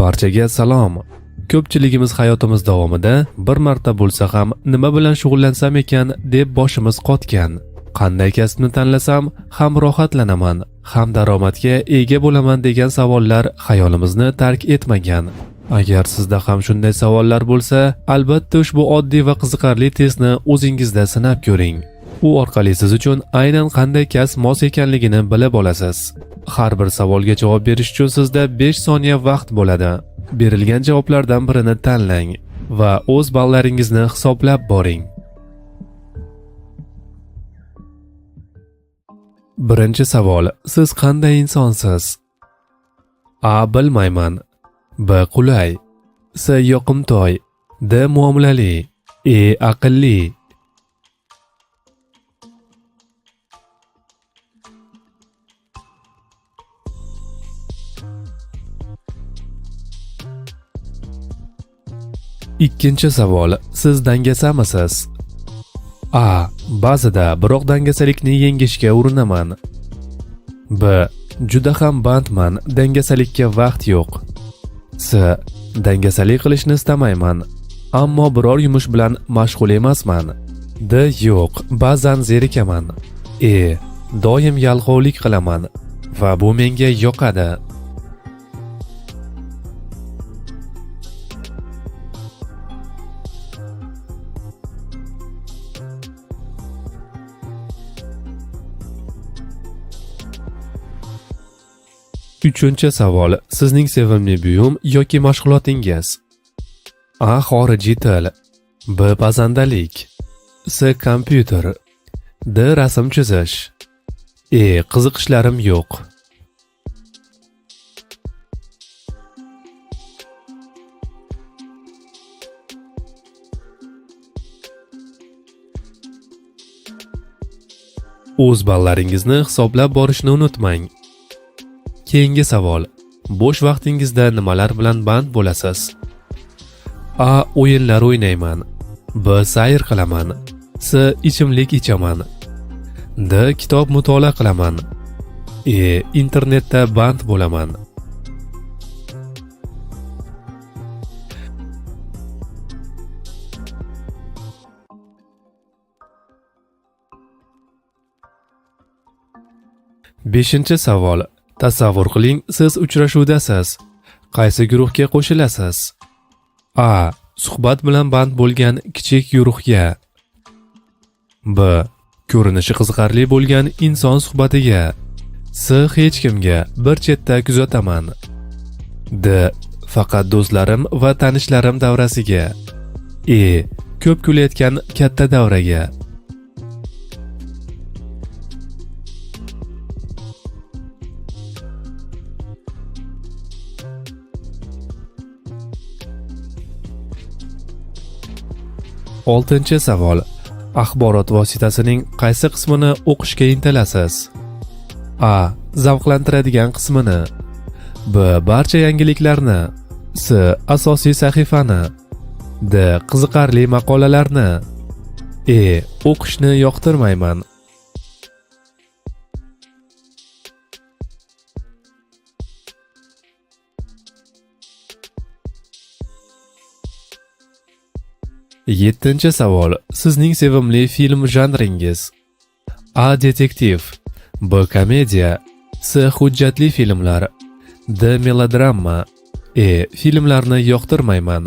Barchaga salom. Ko'pchiligimiz hayotimiz davomida bir marta bo'lsa ham nima bilan shug'ullansam ekan deb boshimiz qotgan. Qanday kasbni tanlasam ham rohatlanaman, ham daromadga ega bo'laman degan savollar xayolimizni tark etmagan. Agar sizda ham shunday savollar bo'lsa, albatta ushbu oddiy va qiziqarli testni o'zingizda sinab ko'ring. U orqali siz uchun aynan qanday kasb mos ekanligini bilib olasiz. Har bir savolga javob berish uchun sizda 5 soniya vaqt bo'ladi. Berilgan javoblardan birini tanlang va o'z ballaringizni hisoblab boring. Birinchi savol: siz qanday insonsiz? A. Bilmayman. B. Qulay. C. Yoqimtoy. D. Muomalali. E. Aqlli. Ikkinchi savol: siz dangasamisiz? A. Ba'zida, biroq dangasalikni yengishga urinaman. B. Juda ham bandman, dangasalikka vaqt yo'q. C. Dangasalik qilishni istamayman, ammo biror yumush bilan mashg'ul emasman. D. Yo'q, ba'zan zerikaman. E. Doim yalqovlik qilaman va bu menga yoqadi. Uchinchi savol: sizning sevimli buyum yoki mashg'ulotingiz? A. Xorijiy til. B. Pazandalik. C. Kompyuter. D. Rasm chizish. E. Qiziqishlarim yo'q. O'z ballaringizni hisoblab borishni unutmang. Keyingi savol: bo'sh vaqtingizda nimalar bilan band bo'lasiz? A. O'yinlar o'ynayman. B. Sayr qilaman. C. Ichimlik ichaman. D. Kitob mutolaa qilaman. E. Internetda band bo'laman. Beshinchi savol: tasavvur qiling, siz uchrashuvdasiz. Qaysi guruhga qo'shilasiz? A. Suhbat bilan band bo'lgan kichik guruhga. B. Ko'rinishi qiziqarli bo'lgan inson suhbatiga. C. Hech kimga, bir chetda kuzataman. D. Faqat do'stlarim va tanishlarim davrasiga. E. Ko'p kulayotgan katta davraga. Oltinchi savol: axborot vositasining qaysi qismini o'qishga intilasiz? A. Zavqlantiradigan qismini. B. Barcha yangiliklarni. C. Asosiy sahifani. D. Qiziqarli maqolalarni. E. O'qishni yoqtirmayman. Yettinchi savol: sizning sevimli film janringiz? A. Detektiv. B. Komediya. C. Hujjatli filmlar. D. Melodrama. E. Filmlarni yoqtirmayman.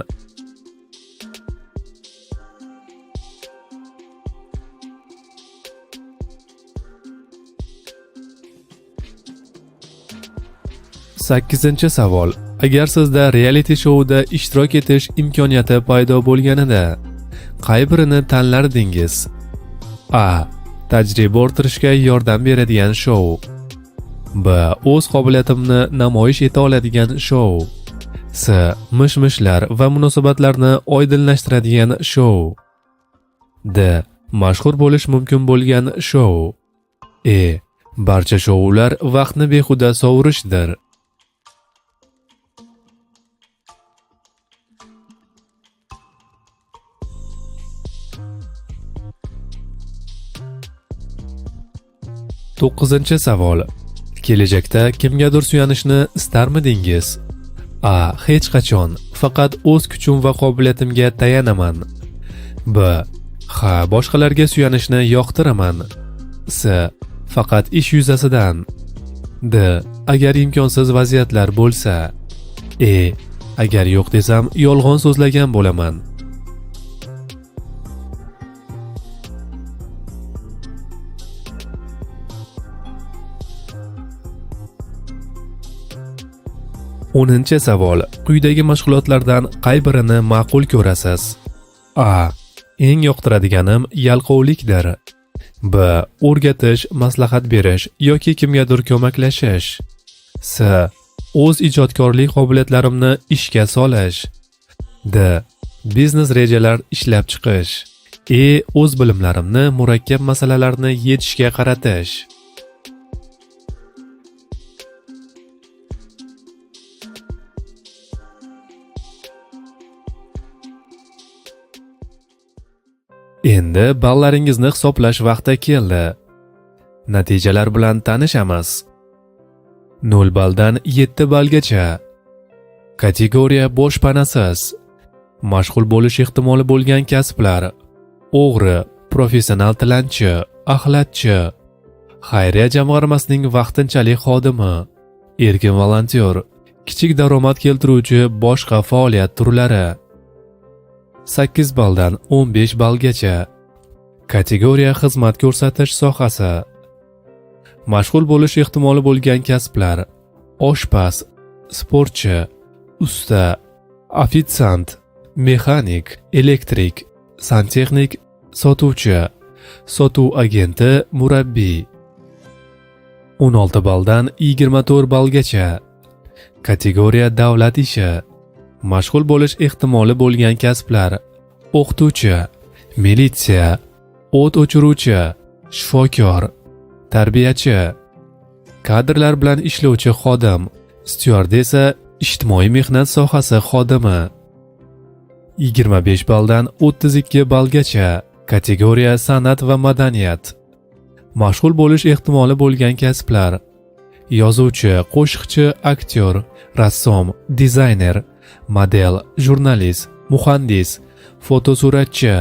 Sakkizinchi savol: agar sizda reality shouda ishtirok etish imkoniyati paydo bo'lganida qay birini tanlardingiz? A. Tajriba orttirishga yordam beradigan shou. B. O'z qobiliyatimni namoyish eta oladigan shou. C. Mish-mishlar va munosabatlarni oydinlashtiradigan shou. D. Mashhur bo'lish mumkin bo'lgan shou. E. Barcha shoular vaqtni behuda sovurishdir. To'qqizinchi savol: kelajakda kimgadir suyanishni istarmidingiz? A. Hech qachon, faqat o'z kuchim va qobiliyatimga tayanaman. B. Ha, boshqalarga suyanishni yoqtiraman. S. Faqat ish yuzasidan. D. Agar imkonsiz vaziyatlar bo'lsa. E. Agar yo'q desam, yolg'on so'zlagan bo'laman. O'ninchi savol. Quyidagi mashg'ulotlardan qay birini ma'qul ko'rasiz? A. Eng yoqtiradiganim yalqovlikdir. B. O'rgatish, maslahat berish yoki kimgadir ko'maklashish. S. O'z ijodkorlik qobiliyatlarimni ishga solish. D. Biznes rejalar ishlab chiqish. E. O'z bilimlarimni murakkab masalalarni yechishga qaratish. Endi ballaringizni hisoblash vaqti keldi. Natijalar bilan tanishamiz. 0 balldan 7 ballgacha. Kategoriya boshpanasiz. Mashg'ul bo'lish ehtimoli bo'lgan kasblar: o'g'ri, professional tilanchi, axlatchi, xayriya jamg'armasining vaqtinchalik xodimi, erkin volontyor, kichik daromad keltiruvchi boshqa faoliyat turlari. 8 balldan 15 ballgacha. Kategoriya xizmat ko'rsatish sohasi. Mashg'ul bo'lish ehtimoli bo'lgan kasblar: oshpaz, sportchi, usta, ofitsiant, mexanik, elektrik, santexnik, sotuvchi, sotuv agenti, murabbiy. 16 balldan 24 ballgacha. Kategoriya davlat ishi. Mashg'ul bo'lish ehtimoli bo'lgan kasblar: o'qituvchi, militsiya, o't o'chiruvchi, shifokor, tarbiyachi, kadrlar bilan ishlovchi xodim, styuardessa, ijtimoiy mehnat sohasi xodimi. 25 balldan 32 ballgacha. Kategoriya san'at va madaniyat. Mashg'ul bo'lish ehtimoli bo'lgan kasblar: yozuvchi, qo'shiqchi, aktyor, rassom, dizayner, model, jurnalist, muhandis, fotosuratchi,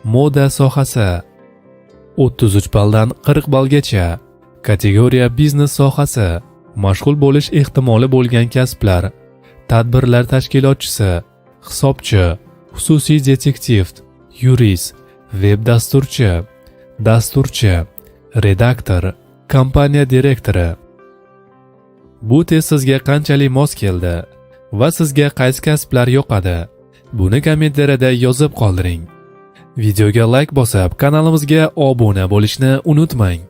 moda sohasi. 33 balldan 40 ballgacha. Kategoriya biznes sohasi. Mashg'ul bo'lish ehtimoli bo'lgan kasblar: tadbirlar tashkilotchisi, hisobchi, xususiy detektiv, yurist, veb dasturchi, redaktor, kompaniya direktori. Bu test sizga qanchalik mos keldi va sizga qaysi kasblar yoqadi? Buni kommentariyada yozib qoldiring. Videoga like bosib, kanalimizga obuna bo'lishni unutmang.